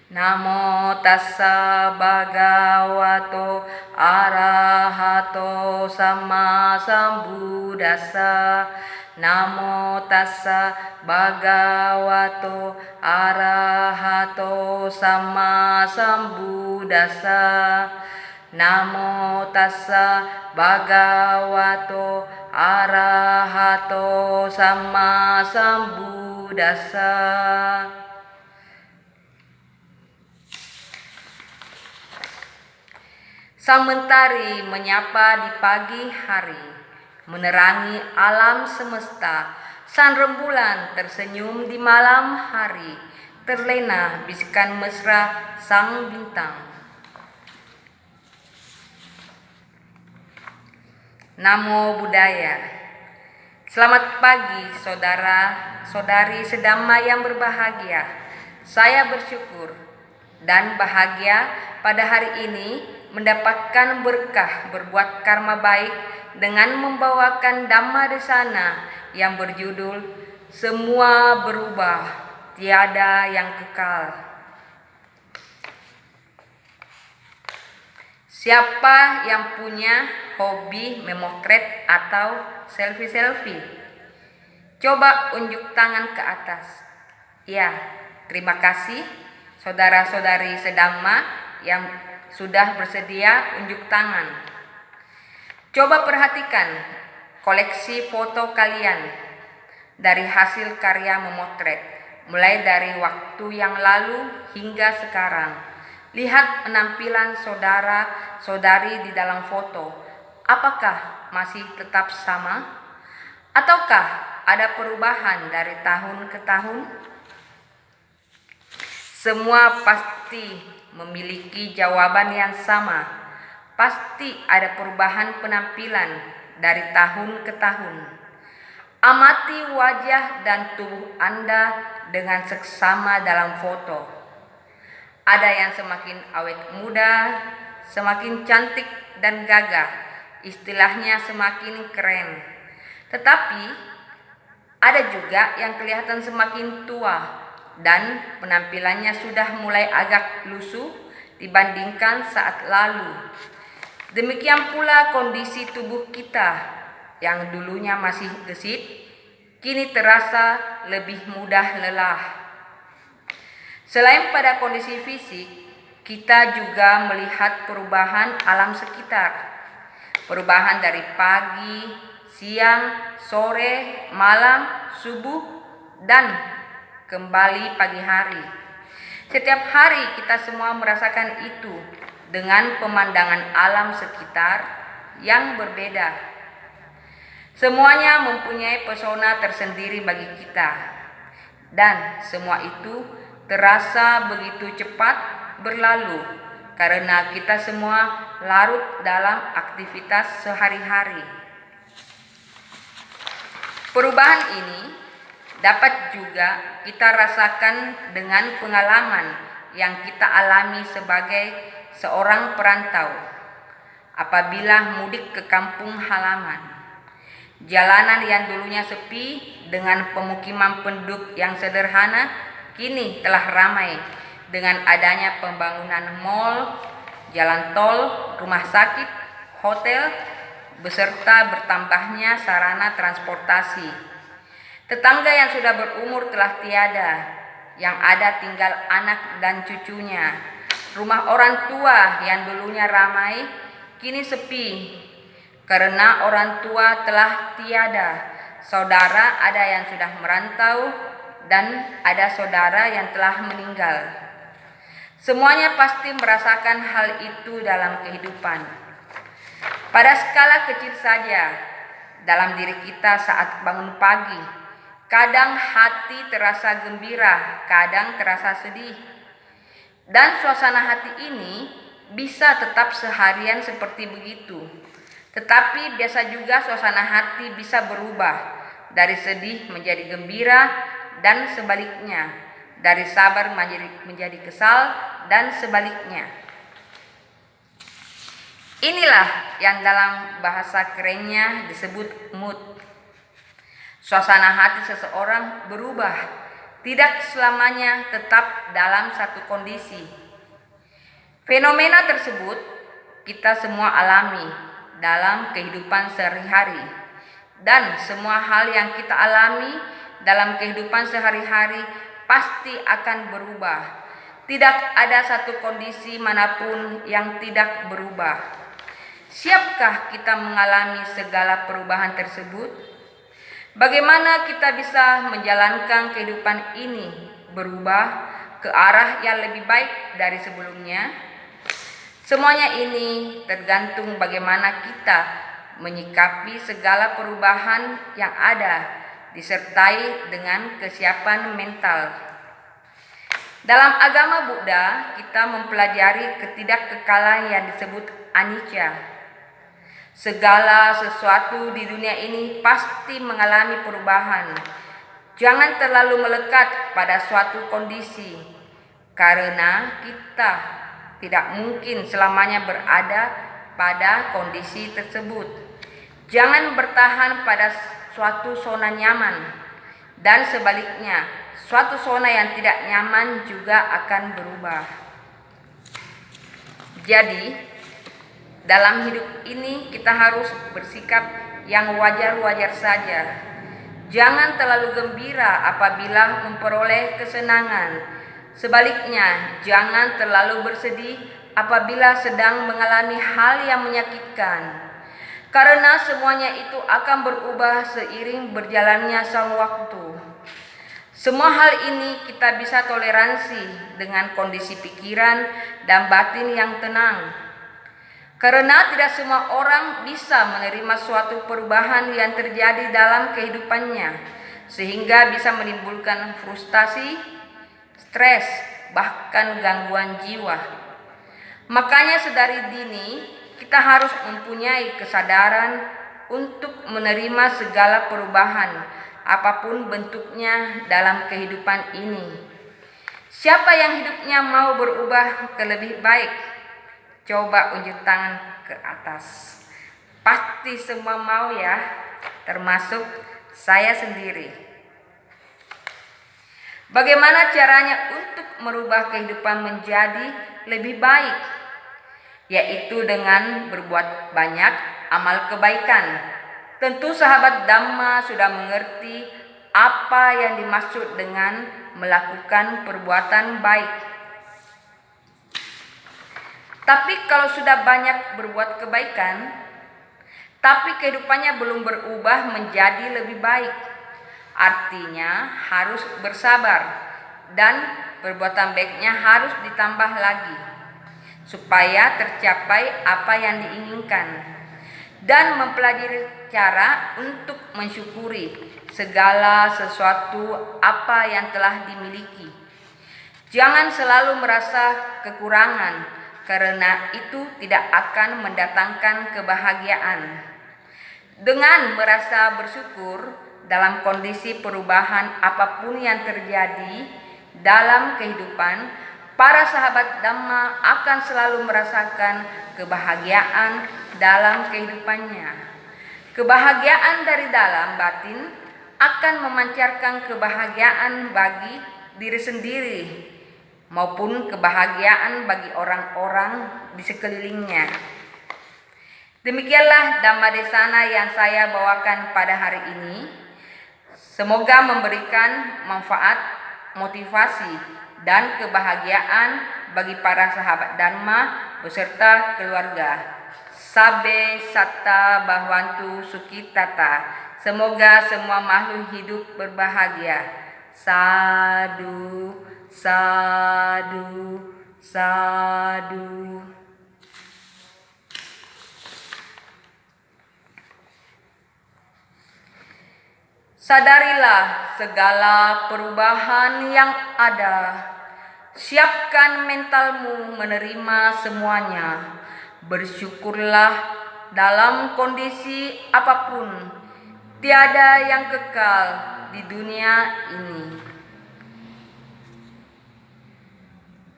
Namo tassa bhagavato arahato sama sambuddhassa. Namo tassa bhagavato arahato sama sambuddhassa. Namo tassa bhagavato arahato sama sambuddhassa. Sang mentari menyapa di pagi hari, menerangi alam semesta. Sang rembulan tersenyum di malam hari, terlena bisikan mesra sang bintang. Namo Buddhaya. Selamat pagi saudara-saudari sedhamma yang berbahagia. Saya bersyukur dan bahagia pada hari ini mendapatkan berkah berbuat karma baik dengan membawakan Dhamma Desana yang berjudul Semua Berubah, Tiada yang Kekal. Siapa yang punya hobi memotret atau selfie-selfie? Coba unjuk tangan ke atas. Ya, terima kasih saudara-saudari sedhamma yang sudah bersedia unjuk tangan. Coba perhatikan koleksi foto kalian dari hasil karya memotret, mulai dari waktu yang lalu hingga sekarang. Lihat penampilan saudara-saudari di dalam foto. Apakah masih tetap sama? Ataukah ada perubahan dari tahun ke tahun? Semua pasti memiliki jawaban yang sama. Pasti ada perubahan penampilan dari tahun ke tahun. Amati wajah dan tubuh Anda dengan seksama dalam foto. Ada yang semakin awet muda, semakin cantik dan gagah, istilahnya semakin keren. Tetapi ada juga yang kelihatan semakin tua dan penampilannya sudah mulai agak lusuh dibandingkan saat lalu. Demikian pula kondisi tubuh kita yang dulunya masih gesit, kini terasa lebih mudah lelah. Selain pada kondisi fisik, kita juga melihat perubahan alam sekitar. Perubahan dari pagi, siang, sore, malam, subuh, dan kembali pagi hari. Setiap hari kita semua merasakan itu dengan pemandangan alam sekitar yang berbeda. Semuanya mempunyai pesona tersendiri bagi kita, dan semua itu terasa begitu cepat berlalu karena kita semua larut dalam aktivitas sehari-hari. Perubahan ini dapat juga kita rasakan dengan pengalaman yang kita alami sebagai seorang perantau apabila mudik ke kampung halaman. Jalanan yang dulunya sepi dengan pemukiman penduduk yang sederhana kini telah ramai dengan adanya pembangunan mal, jalan tol, rumah sakit, hotel, beserta bertambahnya sarana transportasi. Tetangga yang sudah berumur telah tiada, yang ada tinggal anak dan cucunya. Rumah orang tua yang dulunya ramai, kini sepi, karena orang tua telah tiada. Saudara ada yang sudah merantau, dan ada saudara yang telah meninggal. Semuanya pasti merasakan hal itu dalam kehidupan. Pada skala kecil saja, dalam diri kita saat bangun pagi, kadang hati terasa gembira, kadang terasa sedih. Dan suasana hati ini bisa tetap seharian seperti begitu. Tetapi biasa juga suasana hati bisa berubah dari sedih menjadi gembira dan sebaliknya, dari sabar menjadi kesal dan sebaliknya. Inilah yang dalam bahasa kerennya disebut mood. Suasana hati seseorang berubah tidak selamanya tetap dalam satu kondisi. Fenomena tersebut kita semua alami dalam kehidupan sehari-hari, dan semua hal yang kita alami dalam kehidupan sehari-hari pasti akan berubah. Tidak ada satu kondisi manapun yang tidak berubah. Siapkah kita mengalami segala perubahan tersebut? Bagaimana kita bisa menjalankan kehidupan ini berubah ke arah yang lebih baik dari sebelumnya? Semuanya ini tergantung bagaimana kita menyikapi segala perubahan yang ada, disertai dengan kesiapan mental. Dalam agama Buddha, kita mempelajari ketidakkekalan yang disebut anicca. Segala sesuatu di dunia ini pasti mengalami perubahan. Jangan terlalu melekat pada suatu kondisi, karena kita tidak mungkin selamanya berada pada kondisi tersebut. Jangan bertahan pada suatu zona nyaman, dan sebaliknya, suatu zona yang tidak nyaman juga akan berubah. Jadi, dalam hidup ini kita harus bersikap yang wajar-wajar saja. Jangan terlalu gembira apabila memperoleh kesenangan. Sebaliknya, jangan terlalu bersedih apabila sedang mengalami hal yang menyakitkan, karena semuanya itu akan berubah seiring berjalannya sang waktu. Semua hal ini kita bisa toleransi dengan kondisi pikiran dan batin yang tenang, karena tidak semua orang bisa menerima suatu perubahan yang terjadi dalam kehidupannya, sehingga bisa menimbulkan frustasi, stres, bahkan gangguan jiwa. Makanya sedari dini kita harus mempunyai kesadaran untuk menerima segala perubahan apapun bentuknya dalam kehidupan ini. Siapa yang hidupnya mau berubah ke lebih baik? Coba unjuk tangan ke atas. Pasti semua mau ya, termasuk saya sendiri. Bagaimana caranya untuk merubah kehidupan menjadi lebih baik? Yaitu dengan berbuat banyak amal kebaikan. Tentu sahabat Dhamma sudah mengerti apa yang dimaksud dengan melakukan perbuatan baik. Tapi kalau sudah banyak berbuat kebaikan, tapi kehidupannya belum berubah menjadi lebih baik, artinya harus bersabar dan perbuatan baiknya harus ditambah lagi supaya tercapai apa yang diinginkan, dan mempelajari cara untuk mensyukuri segala sesuatu apa yang telah dimiliki. Jangan selalu merasa kekurangan, karena itu tidak akan mendatangkan kebahagiaan. Dengan merasa bersyukur dalam kondisi perubahan apapun yang terjadi dalam kehidupan, para sahabat Dhamma akan selalu merasakan kebahagiaan dalam kehidupannya. Kebahagiaan dari dalam batin akan memancarkan kebahagiaan bagi diri sendiri maupun kebahagiaan bagi orang-orang di sekelilingnya. Demikianlah Dhammadesana yang saya bawakan pada hari ini. Semoga memberikan manfaat, motivasi, dan kebahagiaan bagi para sahabat Dhamma beserta keluarga. Sabbe satta bhavantu sukhitata. Semoga semua makhluk hidup berbahagia. Sadu, sadu, sadu. Sadarilah segala perubahan yang ada. Siapkan mentalmu menerima semuanya. Bersyukurlah dalam kondisi apapun. Tiada yang kekal di dunia ini.